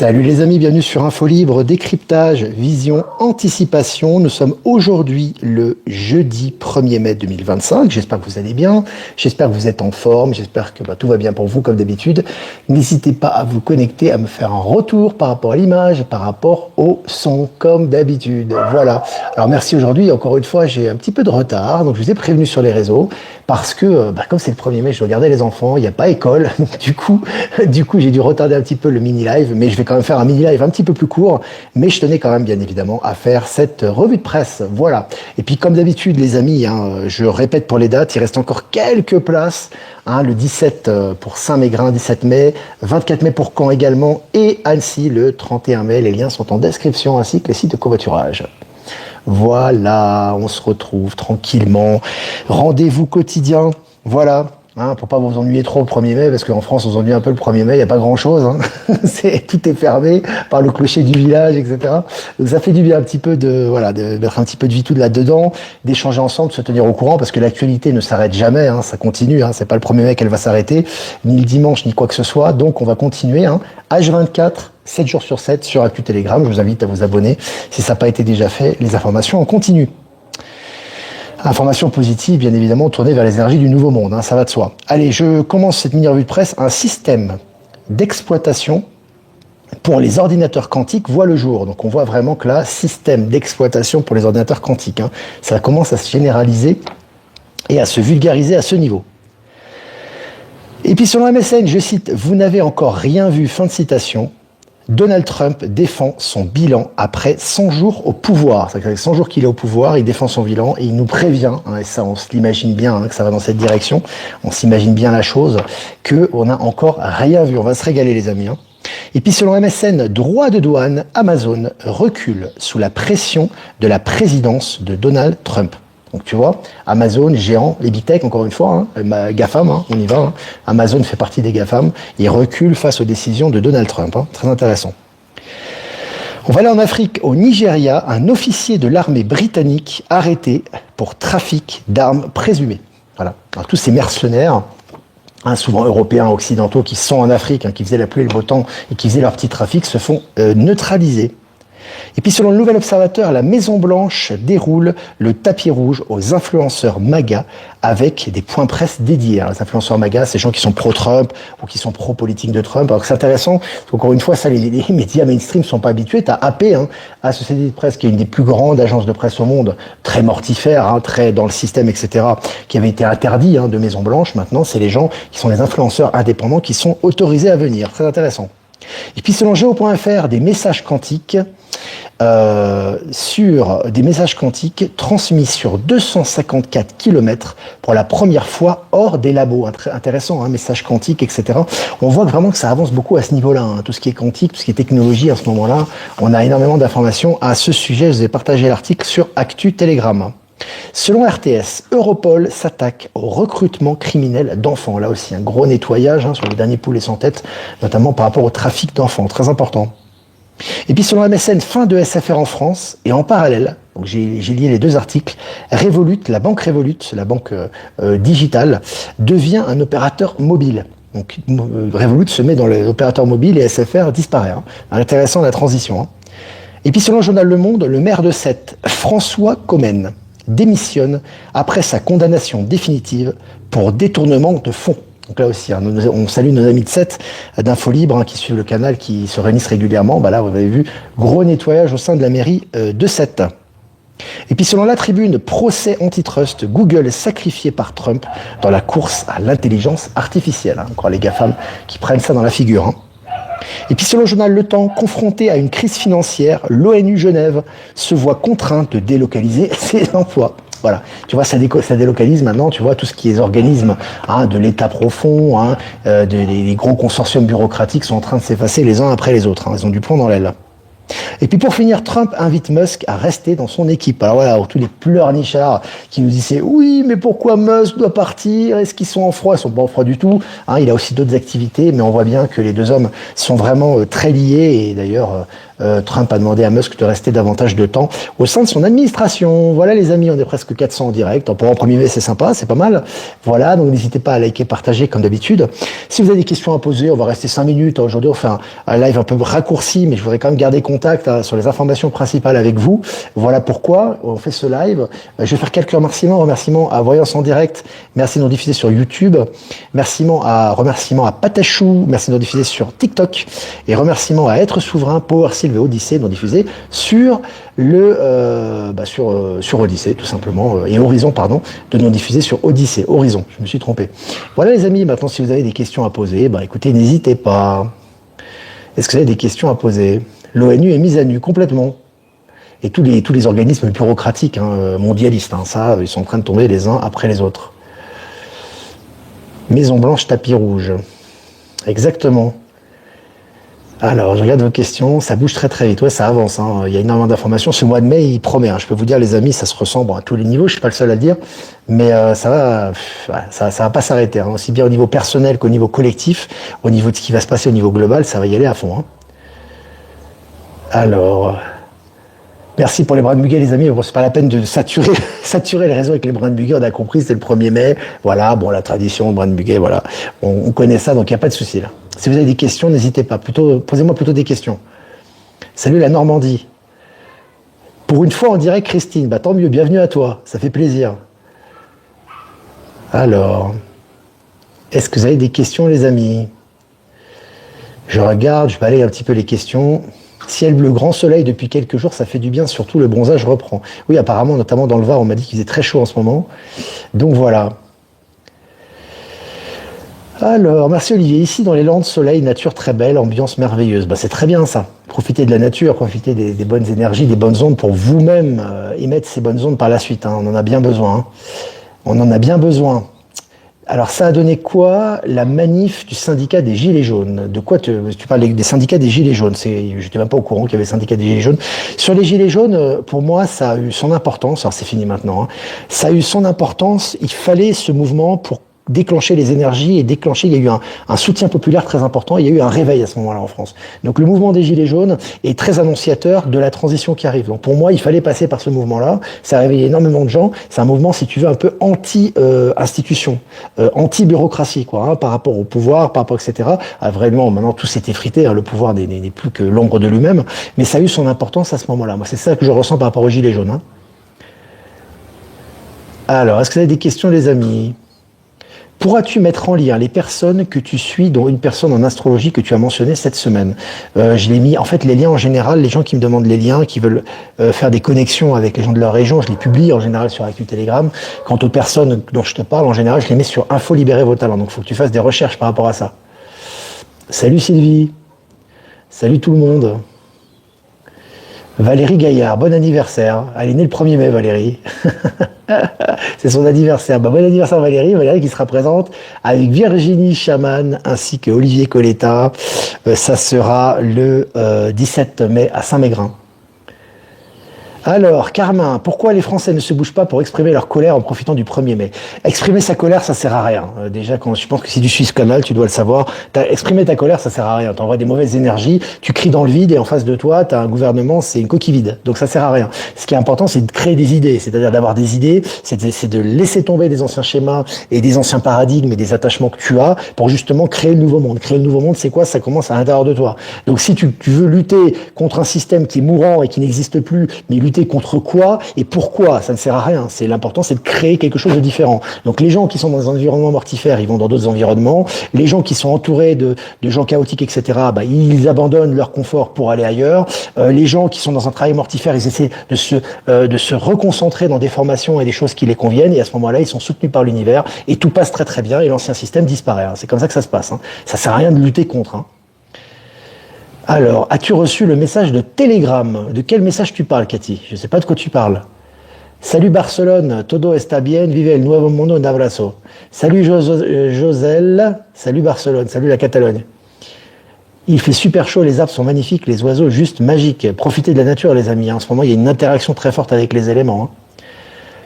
Salut les amis, bienvenue sur Info Libre, décryptage, vision, anticipation. Nous sommes aujourd'hui le jeudi 1er mai 2025. J'espère que vous allez bien, j'espère que vous êtes en forme, j'espère que tout va bien pour vous comme d'habitude. N'hésitez pas à vous connecter, à me faire un retour par rapport à l'image, par rapport au son comme d'habitude. Voilà. Alors merci aujourd'hui, encore une fois, j'ai un petit peu de retard, donc je vous ai prévenu sur les réseaux parce que comme c'est le 1er mai, je dois garder les enfants, il n'y a pas école. Du coup, j'ai dû retarder un petit peu le mini-live, mais je vais quand même faire un mini-live un petit peu plus court, mais je tenais quand même bien évidemment à faire cette revue de presse, voilà. Et puis comme d'habitude les amis, je répète pour les dates, il reste encore quelques places, le 17 pour Saint-Mégrin, 17 mai, 24 mai pour Caen également, et Annecy le 31 mai, les liens sont en description ainsi que les sites de covoiturage. Voilà, on se retrouve tranquillement, rendez-vous quotidien, voilà. Pour pas vous ennuyer trop le 1er mai, parce qu'en France on s'ennuie un peu le 1er mai, il n'y a pas grand chose, tout est fermé par le clocher du village, etc. Donc ça fait du bien un petit peu de mettre un petit peu de vie tout là-dedans, d'échanger ensemble, de se tenir au courant, parce que l'actualité ne s'arrête jamais, ça continue, c'est pas le 1er mai qu'elle va s'arrêter, ni le dimanche, ni quoi que ce soit, donc on va continuer, H24, 7 jours sur 7 sur Actu Telegram, je vous invite à vous abonner, si ça n'a pas été déjà fait, les informations en continu. Information positive, bien évidemment, tournée vers les énergies du nouveau monde, ça va de soi. Allez, je commence cette mini-revue de presse. Un système d'exploitation pour les ordinateurs quantiques voit le jour. Donc on voit vraiment que là, système d'exploitation pour les ordinateurs quantiques, ça commence à se généraliser et à se vulgariser à ce niveau. Et puis sur MSN, je cite, « Vous n'avez encore rien vu », fin de citation. Donald Trump défend son bilan après 100 jours au pouvoir. C'est-à-dire que 100 jours qu'il est au pouvoir, il défend son bilan et il nous prévient, et ça on se l'imagine bien, que ça va dans cette direction, on s'imagine bien la chose, qu'on n'a encore rien vu. On va se régaler les amis. Et puis selon MSN, droit de douane, Amazon recule sous la pression de la présidence de Donald Trump. Donc tu vois, Amazon, géant, les big tech, encore une fois, GAFAM, on y va. Amazon fait partie des GAFAM, il recule face aux décisions de Donald Trump. Très intéressant. On va aller en Afrique, au Nigeria, un officier de l'armée britannique arrêté pour trafic d'armes présumées. Voilà. Alors, tous ces mercenaires, souvent européens, occidentaux, qui sont en Afrique, qui faisaient la pluie et le beau temps et qui faisaient leur petit trafic, se font neutraliser. Et puis selon le Nouvel Observateur, la Maison-Blanche déroule le tapis rouge aux influenceurs MAGA avec des points presse dédiés. Les influenceurs MAGA, c'est les gens qui sont pro-Trump ou qui sont pro-politique de Trump. Alors que c'est intéressant, parce qu'encore une fois, ça, les médias mainstream ne sont pas habitués. T'as AP, à Société de Presse, qui est une des plus grandes agences de presse au monde, très mortifère, très dans le système, etc., qui avait été interdit de Maison-Blanche. Maintenant, c'est les gens qui sont les influenceurs indépendants qui sont autorisés à venir. Très intéressant. Et puis selon Géo.fr, des messages quantiques transmis sur 254 km pour la première fois hors des labos. Intéressant, messages quantiques, etc. On voit vraiment que ça avance beaucoup à ce niveau-là. Tout ce qui est quantique, tout ce qui est technologie à ce moment-là, on a énormément d'informations à ce sujet. Je vous ai partagé l'article sur Actu Telegram. Selon RTS, Europol s'attaque au recrutement criminel d'enfants. Là aussi, un gros nettoyage sur les derniers poulets sans tête, notamment par rapport au trafic d'enfants, très important. Et puis selon MSN, fin de SFR en France, et en parallèle, donc j'ai lié les deux articles, Revolut, la banque Revolut, la banque digitale, devient un opérateur mobile. Donc Revolut se met dans l'opérateur mobile et SFR disparaît. Intéressant la transition. Et puis selon le journal Le Monde, le maire de Sète, François Commen, démissionne après sa condamnation définitive pour détournement de fonds. Donc là aussi, on salue nos amis de Sète, d'Info Libre, qui suivent le canal, qui se réunissent régulièrement. Là, vous avez vu, gros nettoyage au sein de la mairie de Sète. Et puis selon la Tribune, procès antitrust, Google est sacrifié par Trump dans la course à l'intelligence artificielle. Encore les GAFAM qui prennent ça dans la figure. Et puis selon le journal Le Temps, confronté à une crise financière, l'ONU Genève se voit contrainte de délocaliser ses emplois. Voilà, tu vois, ça délocalise maintenant, tu vois, tout ce qui est organismes de l'État profond, les gros consortiums bureaucratiques sont en train de s'effacer les uns après les autres. Ils ont du plomb dans l'aile. Et puis pour finir, Trump invite Musk à rester dans son équipe. Alors voilà, tous les pleurnichards qui nous disaient « Oui, mais pourquoi Musk doit partir? Est-ce qu'ils sont en froid ?» Ils sont pas en froid du tout. Il a aussi d'autres activités, mais on voit bien que les deux hommes sont vraiment très liés. Et d'ailleurs, Trump a demandé à Musk de rester davantage de temps au sein de son administration. Voilà les amis, on est presque 400 en direct. Pour un 1er mai, c'est sympa, c'est pas mal. Voilà, donc n'hésitez pas à liker, partager comme d'habitude. Si vous avez des questions à poser, on va rester 5 minutes. Aujourd'hui, on fait un live un peu raccourci, mais je voudrais quand même garder contact sur les informations principales avec vous. Voilà pourquoi on fait ce live. Je vais faire quelques remerciements à Voyance en direct. Merci de nous diffuser sur YouTube. Remerciements à Patachou. Merci de nous diffuser sur TikTok. Et remerciements à Être Souverain, Power Sylve et Odyssée de nous diffuser sur sur Odyssée, tout simplement. Et Horizon, pardon, de nous diffuser sur Odyssée. Horizon, je me suis trompé. Voilà les amis, maintenant si vous avez des questions à poser, écoutez, n'hésitez pas. Est-ce que vous avez des questions à poser? L'ONU est mise à nu complètement. Et tous les organismes bureaucratiques, mondialistes, ça, ils sont en train de tomber les uns après les autres. Maison Blanche, tapis rouge. Exactement. Alors, je regarde vos questions, ça bouge très très vite, ouais, ça avance, il y a énormément d'informations. Ce mois de mai, il promet, je peux vous dire les amis, ça se ressent à tous les niveaux, je suis pas le seul à le dire, mais ça va pas s'arrêter, aussi bien au niveau personnel qu'au niveau collectif, au niveau de ce qui va se passer au niveau global, ça va y aller à fond. Alors... Merci pour les brins de muguet, les amis. Bon, c'est pas la peine de saturer les réseaux avec les brins de muguet. On a compris, c'est le 1er mai. Voilà, bon, la tradition, le brin de muguet, voilà. On connaît ça, donc il n'y a pas de souci, là. Si vous avez des questions, n'hésitez pas. Posez-moi plutôt des questions. Salut la Normandie. Pour une fois, on dirait Christine. Tant mieux, bienvenue à toi. Ça fait plaisir. Alors, est-ce que vous avez des questions, les amis? Je regarde, je balaye un petit peu les questions. Ciel bleu, grand soleil depuis quelques jours, ça fait du bien, surtout le bronzage reprend. Oui, apparemment, notamment dans le Var, on m'a dit qu'il faisait très chaud en ce moment. Donc voilà. Alors, merci Olivier. Ici, dans les Landes, soleil, nature très belle, ambiance merveilleuse. C'est très bien ça. Profitez de la nature, profitez des bonnes énergies, des bonnes ondes pour vous-même émettre ces bonnes ondes par la suite. On en a bien besoin. On en a bien besoin. Alors, ça a donné quoi, la manif du syndicat des Gilets jaunes? De quoi tu parles des syndicats des Gilets jaunes? Je n'étais même pas au courant qu'il y avait syndicat des Gilets jaunes. Sur les Gilets jaunes, pour moi, ça a eu son importance. Alors, c'est fini maintenant. Ça a eu son importance. Il fallait ce mouvement pour déclencher les énergies et déclencher, il y a eu un soutien populaire très important, il y a eu un réveil à ce moment-là en France. Donc le mouvement des Gilets jaunes est très annonciateur de la transition qui arrive. Donc pour moi, il fallait passer par ce mouvement-là, ça a réveillé énormément de gens, c'est un mouvement, si tu veux, un peu anti-institution, anti-bureaucratie, par rapport au pouvoir, par rapport, etc. Vraiment, maintenant, tout s'est effrité, le pouvoir n'est plus que l'ombre de lui-même, mais ça a eu son importance à ce moment-là. Moi, c'est ça que je ressens par rapport aux Gilets jaunes. Alors, est-ce que vous avez des questions, les amis ? Pourras-tu mettre en lien les personnes que tu suis, dont une personne en astrologie que tu as mentionnée cette semaine? Je l'ai mis, en fait, les liens en général, les gens qui me demandent les liens, qui veulent faire des connexions avec les gens de leur région, je les publie en général sur Actu Telegram. Quant aux personnes dont je te parle, en général, je les mets sur Info Libérer vos talents. Donc, il faut que tu fasses des recherches par rapport à ça. Salut Sylvie. Salut tout le monde. Valérie Gaillard, bon anniversaire. Elle est née le 1er mai, Valérie. C'est son anniversaire. Bon anniversaire Valérie. Valérie qui sera présente avec Virginie Chaman ainsi que Olivier Coletta. Ça sera le 17 mai à Saint-Mégrin. Alors, Carmin, pourquoi les Français ne se bougent pas pour exprimer leur colère en profitant du 1er mai? Exprimer sa colère, ça sert à rien. Déjà, je pense que si tu suis ce canal, tu dois le savoir. Exprimer ta colère, ça sert à rien. T'envoies des mauvaises énergies, tu cries dans le vide et en face de toi, t'as un gouvernement, c'est une coquille vide. Donc ça sert à rien. Ce qui est important, c'est de créer des idées. C'est-à-dire d'avoir des idées, c'est de laisser tomber des anciens schémas et des anciens paradigmes et des attachements que tu as pour justement créer le nouveau monde. Créer le nouveau monde, c'est quoi? Ça commence à l'intérieur de toi. Donc si tu veux lutter contre un système qui est mourant et qui n'existe plus, mais lutter contre quoi et pourquoi, ça ne sert à rien. C'est l'important, c'est de créer quelque chose de différent. Donc les gens qui sont dans un environnement mortifère, ils vont dans d'autres environnements. Les gens qui sont entourés de gens chaotiques, etc., ils abandonnent leur confort pour aller ailleurs. Les gens qui sont dans un travail mortifère, ils essaient de se reconcentrer dans des formations et des choses qui les conviennent. Et à ce moment-là, ils sont soutenus par l'univers et tout passe très très bien et l'ancien système disparaît. C'est comme ça que ça se passe. Ça sert à rien de lutter contre. Alors, as-tu reçu le message de Telegram? De quel message tu parles, Cathy? Je ne sais pas de quoi tu parles. Salut Barcelone, todo está bien, vive el nuevo mundo, un abrazo. Salut Joselle, salut Barcelone, salut la Catalogne. Il fait super chaud, les arbres sont magnifiques, les oiseaux juste magiques. Profitez de la nature, les amis. En ce moment, il y a une interaction très forte avec les éléments.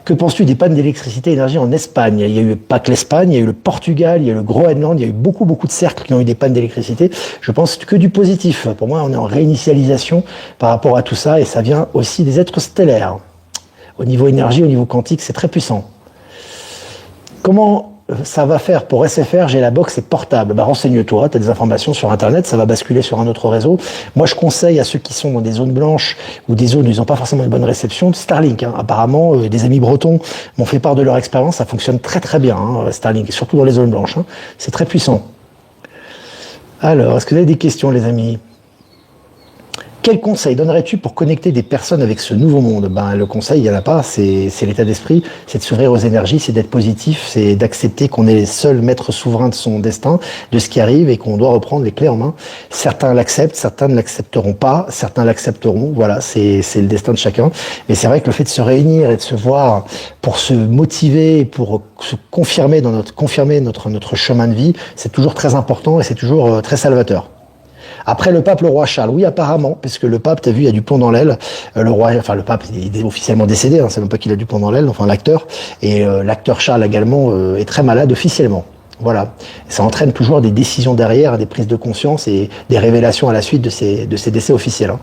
Que penses-tu des pannes d'électricité et d'énergie en Espagne? Il y a eu pas que l'Espagne, il y a eu le Portugal, il y a eu le Groenland, il y a eu beaucoup de cercles qui ont eu des pannes d'électricité. Je pense que du positif. Pour moi, on est en réinitialisation par rapport à tout ça et ça vient aussi des êtres stellaires. Au niveau énergie, au niveau quantique, c'est très puissant. Comment ça va faire pour SFR, j'ai la box, c'est portable. Bah, renseigne-toi, tu as des informations sur Internet, ça va basculer sur un autre réseau. Moi, je conseille à ceux qui sont dans des zones blanches ou des zones où ils n'ont pas forcément une bonne réception, de Starlink. Hein. Apparemment, des amis bretons m'ont fait part de leur expérience, ça fonctionne très bien, hein, Starlink, surtout dans les zones blanches. Hein. C'est très puissant. Alors, est-ce que vous avez des questions, les amis? Quel conseil donnerais-tu pour connecter des personnes avec ce nouveau monde? Ben, le conseil, il n'y en a pas, c'est l'état d'esprit, c'est de s'ouvrir aux énergies, c'est d'être positif, c'est d'accepter qu'on est les seuls maîtres souverains de son destin, de ce qui arrive et qu'on doit reprendre les clés en main. Certains l'acceptent, certains ne l'accepteront pas, certains l'accepteront, voilà, c'est le destin de chacun. Mais c'est vrai que le fait de se réunir et de se voir pour se motiver, pour se confirmer dans notre chemin de vie, c'est toujours très important et c'est toujours très salvateur. Après le pape, le roi Charles, oui apparemment, parce que le pape, t'as vu, il y a du plomb dans l'aile. Le roi, enfin le pape, il est officiellement décédé, hein, c'est même pas qu'il a du plomb dans l'aile, enfin l'acteur. Et l'acteur Charles également est très malade officiellement. Voilà, ça entraîne toujours des décisions derrière, des prises de conscience et des révélations à la suite de ces décès officiels. Hein.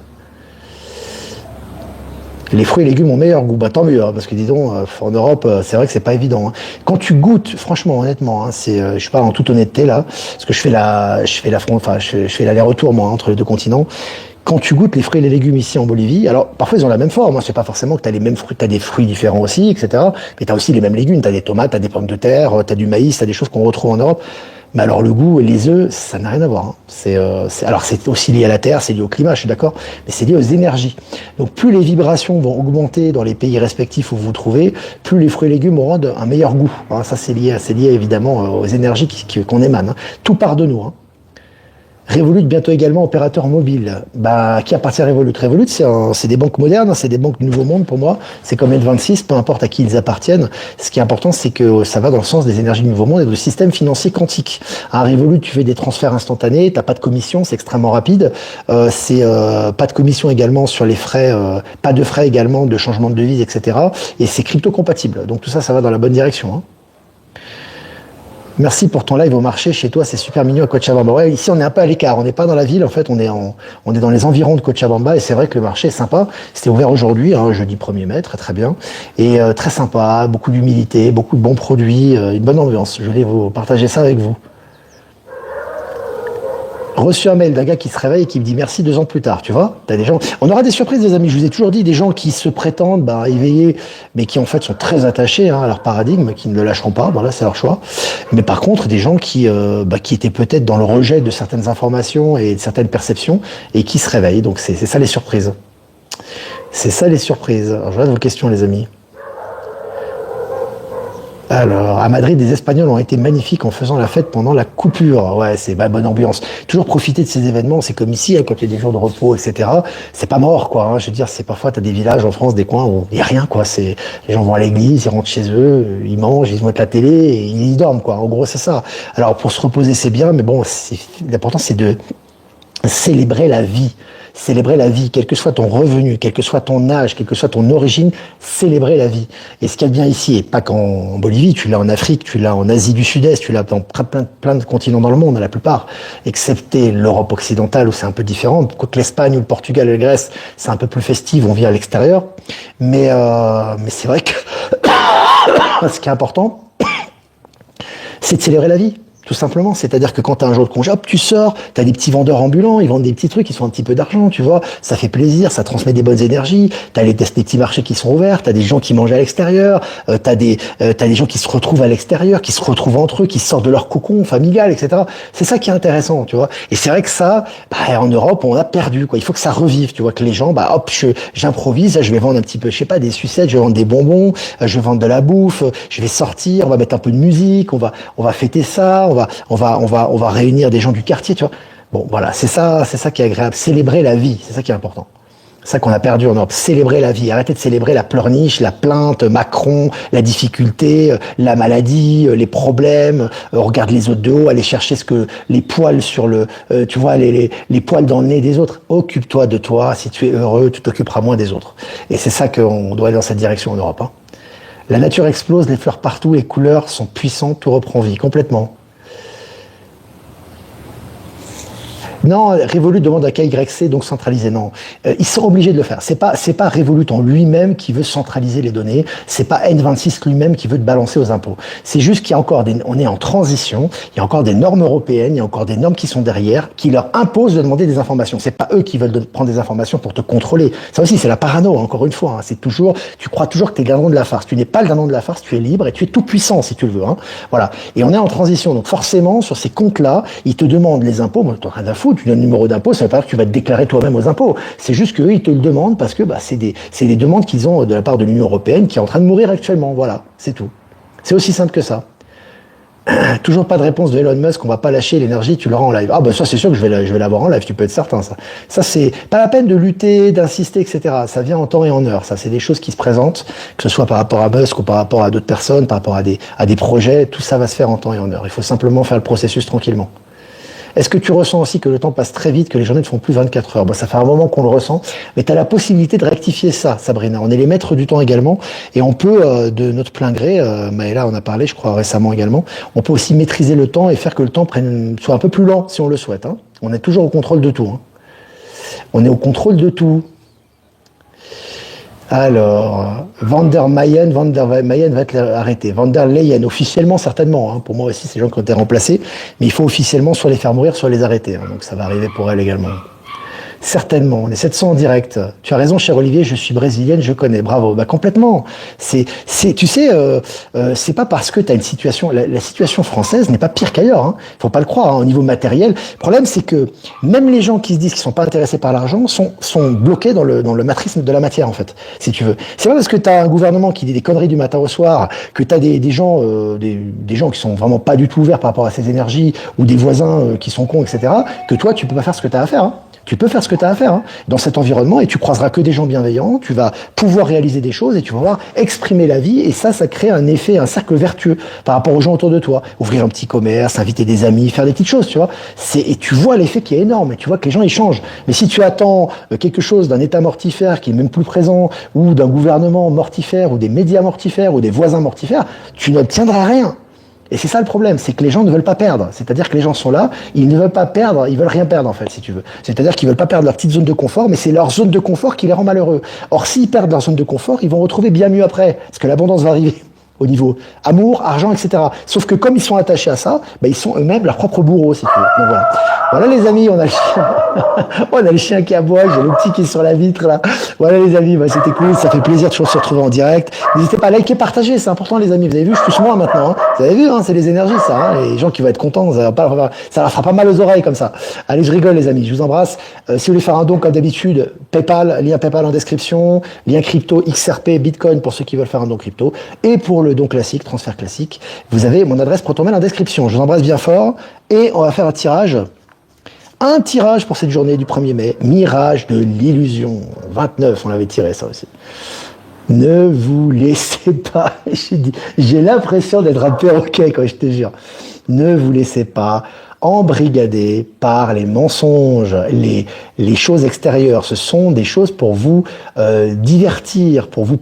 Les fruits et légumes ont meilleur goût, bah tant mieux, hein, parce que disons, en Europe, c'est vrai que c'est pas évident. Hein. Quand tu goûtes, franchement, honnêtement, hein, je parle en toute honnêteté là, parce que je fais l'aller-retour moi entre les deux continents. Quand tu goûtes les fruits et les légumes ici en Bolivie, alors parfois ils ont la même forme, hein, c'est pas forcément que t'as les mêmes fruits, t'as des fruits différents aussi, etc. Mais t'as aussi les mêmes légumes, t'as des tomates, t'as des pommes de terre, t'as du maïs, t'as des choses qu'on retrouve en Europe. Mais alors le goût et les œufs, ça n'a rien à voir. Hein. Alors c'est aussi lié à la terre, c'est lié au climat, je suis d'accord, mais c'est lié aux énergies. Donc plus les vibrations vont augmenter dans les pays respectifs où vous vous trouvez, plus les fruits et légumes auront un meilleur goût. Hein. Ça c'est lié évidemment aux énergies qu'on émane. Hein. Tout part de nous. Hein. Revolut bientôt également opérateur mobile. Bah, qui appartient à Revolut? Revolut, c'est des banques modernes, hein, c'est des banques du nouveau monde pour moi. C'est comme N26, peu importe à qui ils appartiennent. Ce qui est important, c'est que ça va dans le sens des énergies du nouveau monde et du système financier quantique. À Revolut, tu fais des transferts instantanés, t'as pas de commission, c'est extrêmement rapide. Pas de commission également sur les frais, pas de frais également de changement de devise, etc. Et c'est crypto-compatible. Donc tout ça, ça va dans la bonne direction. Hein. Merci pour ton live au marché. Chez toi, c'est super mignon à Cochabamba. Ouais, ici, on est un peu à l'écart. On n'est pas dans la ville. En fait, on est dans les environs de Cochabamba. Et c'est vrai que le marché est sympa. C'était ouvert aujourd'hui, hein, jeudi 1er mai, très bien. Et très sympa, beaucoup d'humilité, beaucoup de bons produits, une bonne ambiance. Je voulais vous partager ça avec vous. Reçu un mail d'un gars qui se réveille et qui me dit merci 2 ans plus tard, tu vois. T'as des gens, on aura des surprises, des amis. Je vous ai toujours dit, des gens qui se prétendent éveillés, mais qui en fait sont très attachés à leur paradigme, qui ne le lâcheront pas. Bon là, c'est leur choix. Mais par contre, des gens qui étaient peut-être dans le rejet de certaines informations et de certaines perceptions et qui se réveillent. Donc c'est ça les surprises. C'est ça les surprises. Alors, je regarde vos questions, les amis. Alors, à Madrid, les Espagnols ont été magnifiques en faisant la fête pendant la coupure. Ouais, c'est bonne ambiance. Toujours profiter de ces événements. C'est comme ici, hein, quand il y a des jours de repos, etc. C'est pas mort, quoi. Hein. Je veux dire, c'est parfois, t'as des villages en France, des coins où il y a rien, quoi. Les gens vont à l'église, ils rentrent chez eux, ils mangent, ils mettent la télé et ils dorment, quoi. En gros, c'est ça. Alors, pour se reposer, c'est bien, mais bon, l'important, c'est de célébrer la vie. Célébrer la vie, quel que soit ton revenu, quel que soit ton âge, quelle que soit ton origine, célébrer la vie. Et ce qu'il y a bien ici, et pas qu'en Bolivie, tu l'as en Afrique, tu l'as en Asie du Sud-Est, tu l'as dans plein de continents dans le monde, la plupart, excepté l'Europe occidentale où c'est un peu différent, quoique l'Espagne ou le Portugal et la Grèce, c'est un peu plus festif, on vit à l'extérieur. Mais c'est vrai que ce qui est important, c'est de célébrer la vie. Tout simplement, c'est-à-dire que quand tu as un jour de congé, hop, tu sors, tu as des petits vendeurs ambulants, ils vendent des petits trucs, ils font un petit peu d'argent, tu vois, ça fait plaisir, ça transmet des bonnes énergies, tu as des petits marchés qui sont ouverts, tu as des gens qui mangent à l'extérieur, tu as des gens qui se retrouvent à l'extérieur, qui se retrouvent entre eux, qui sortent de leur cocon familial, etc. C'est ça qui est intéressant, tu vois. Et c'est vrai que ça, en Europe, on a perdu, quoi. Il faut que ça revive, tu vois, que les gens, hop, j'improvise, je vais vendre un petit peu, je sais pas, des sucettes, je vais vendre des bonbons, je vais vendre de la bouffe, je vais sortir, on va mettre un peu de musique, on va fêter ça, on va réunir des gens du quartier, tu vois. Bon, voilà, c'est ça qui est agréable. Célébrer la vie, c'est ça qui est important. C'est ça qu'on a perdu en Europe. Célébrer la vie. Arrêtez de célébrer la pleurniche, la plainte, Macron, la difficulté, la maladie, les problèmes. Regarde les autres de haut, aller chercher les poils sur tu vois, les poils dans le nez des autres. Occupe-toi de toi. Si tu es heureux, tu t'occuperas moins des autres. Et c'est ça qu'on doit aller dans cette direction en Europe. Hein. La nature explose, les fleurs partout, les couleurs sont puissantes, tout reprend vie, complètement. Non, Revolut demande à KYC, donc centraliser. Non, ils sont obligés de le faire. C'est pas Revolut en lui-même qui veut centraliser les données. C'est pas N26 lui-même qui veut te balancer aux impôts. C'est juste qu'il y a encore on est en transition. Il y a encore des normes européennes. Il y a encore des normes qui sont derrière, qui leur imposent de demander des informations. C'est pas eux qui veulent prendre des informations pour te contrôler. Ça aussi, c'est la parano. Encore une fois, hein. C'est toujours, tu crois toujours que t'es le gardant de la farce. Tu n'es pas le gardant de la farce. Tu es libre et tu es tout puissant si tu le veux. Hein. Voilà. Et on est en transition. Donc forcément, sur ces comptes-là, ils te demandent les impôts. Bon, t'en as rien à foutre. Tu donnes le numéro d'impôt, ça veut pas dire que tu vas te déclarer toi-même aux impôts. C'est juste qu'eux, ils te le demandent parce que c'est des demandes qu'ils ont de la part de l'Union européenne qui est en train de mourir actuellement. Voilà, c'est tout. C'est aussi simple que ça. Toujours pas de réponse de Elon Musk, on va pas lâcher l'énergie, tu l'auras en live. Ah ça c'est sûr que je vais l'avoir en live, tu peux être certain. Ça c'est pas la peine de lutter, d'insister, etc. Ça vient en temps et en heure. Ça c'est des choses qui se présentent, que ce soit par rapport à Musk ou par rapport à d'autres personnes, par rapport à des projets, tout ça va se faire en temps et en heure. Il faut simplement faire le processus tranquillement. Est-ce que tu ressens aussi que le temps passe très vite, que les journées ne font plus 24 heures? Ça fait un moment qu'on le ressent, mais tu as la possibilité de rectifier ça, Sabrina. On est les maîtres du temps également, et on peut, de notre plein gré, Maëla en a parlé, je crois, récemment également, on peut aussi maîtriser le temps et faire que le temps soit un peu plus lent, si on le souhaite. Hein. On est toujours au contrôle de tout. Hein. On est au contrôle de tout. Alors, Van der Meyen va être arrêté. Van der Leyen, officiellement, certainement. Hein. Pour moi aussi, c'est les gens qui ont été remplacés. Mais il faut officiellement soit les faire mourir, soit les arrêter. Hein. Donc ça va arriver pour elle également. Certainement, on est 700 en direct. Tu as raison, cher Olivier, je suis brésilienne, je connais. Bravo, complètement. Tu sais, c'est pas parce que tu as une situation, la situation française n'est pas pire qu'ailleurs. Hein. Faut pas le croire. Hein, au niveau matériel, le problème c'est que même les gens qui se disent qu'ils sont pas intéressés par l'argent sont bloqués dans le matrisme de la matière en fait. Si tu veux, c'est pas parce que tu as un gouvernement qui dit des conneries du matin au soir, que tu as des gens qui sont vraiment pas du tout ouverts par rapport à ces énergies ou des voisins qui sont cons, etc. Que toi tu peux pas faire ce que tu as à faire. Hein. Tu peux faire ce que tu as à faire hein, dans cet environnement et tu croiseras que des gens bienveillants, tu vas pouvoir réaliser des choses et tu vas pouvoir exprimer la vie et ça crée un effet, un cercle vertueux par rapport aux gens autour de toi. Ouvrir un petit commerce, inviter des amis, faire des petites choses, tu vois. Et tu vois l'effet qui est énorme et tu vois que les gens ils changent. Mais si tu attends quelque chose d'un état mortifère qui est même plus présent ou d'un gouvernement mortifère ou des médias mortifères ou des voisins mortifères, tu n'obtiendras rien. Et c'est ça le problème, c'est que les gens ne veulent pas perdre. C'est-à-dire que les gens sont là, ils ne veulent pas perdre, ils veulent rien perdre en fait, si tu veux. C'est-à-dire qu'ils veulent pas perdre leur petite zone de confort, mais c'est leur zone de confort qui les rend malheureux. Or, s'ils perdent leur zone de confort, ils vont retrouver bien mieux après, parce que l'abondance va arriver au niveau amour, argent, etc. Sauf que comme ils sont attachés à ça, ils sont eux-mêmes leur propre bourreau, si tu veux. Donc voilà. Voilà les amis, on a le chien. On a le chien qui aboie, j'ai le petit qui est sur la vitre là. Voilà les amis, c'était cool, ça fait plaisir de se retrouver en direct. N'hésitez pas à liker, partager, c'est important les amis. Vous avez vu, je touche moi maintenant. Hein. Vous avez vu, hein, c'est les énergies ça. Hein. Les gens qui vont être contents, ça leur fera pas mal aux oreilles comme ça. Allez, je rigole les amis, je vous embrasse. Si vous voulez faire un don comme d'habitude, PayPal, lien PayPal en description, lien crypto, XRP, Bitcoin pour ceux qui veulent faire un don crypto. Et pour le don classique, transfert classique, vous avez mon adresse ProtonMail en description. Je vous embrasse bien fort et on va faire un tirage. Un tirage pour cette journée du 1er mai, Mirage de l'illusion, 29, on l'avait tiré ça aussi. Ne vous laissez pas, j'ai l'impression d'être un perroquet quand je te jure, ne vous laissez pas embrigader par les mensonges, les choses extérieures, ce sont des choses pour vous divertir, pour vous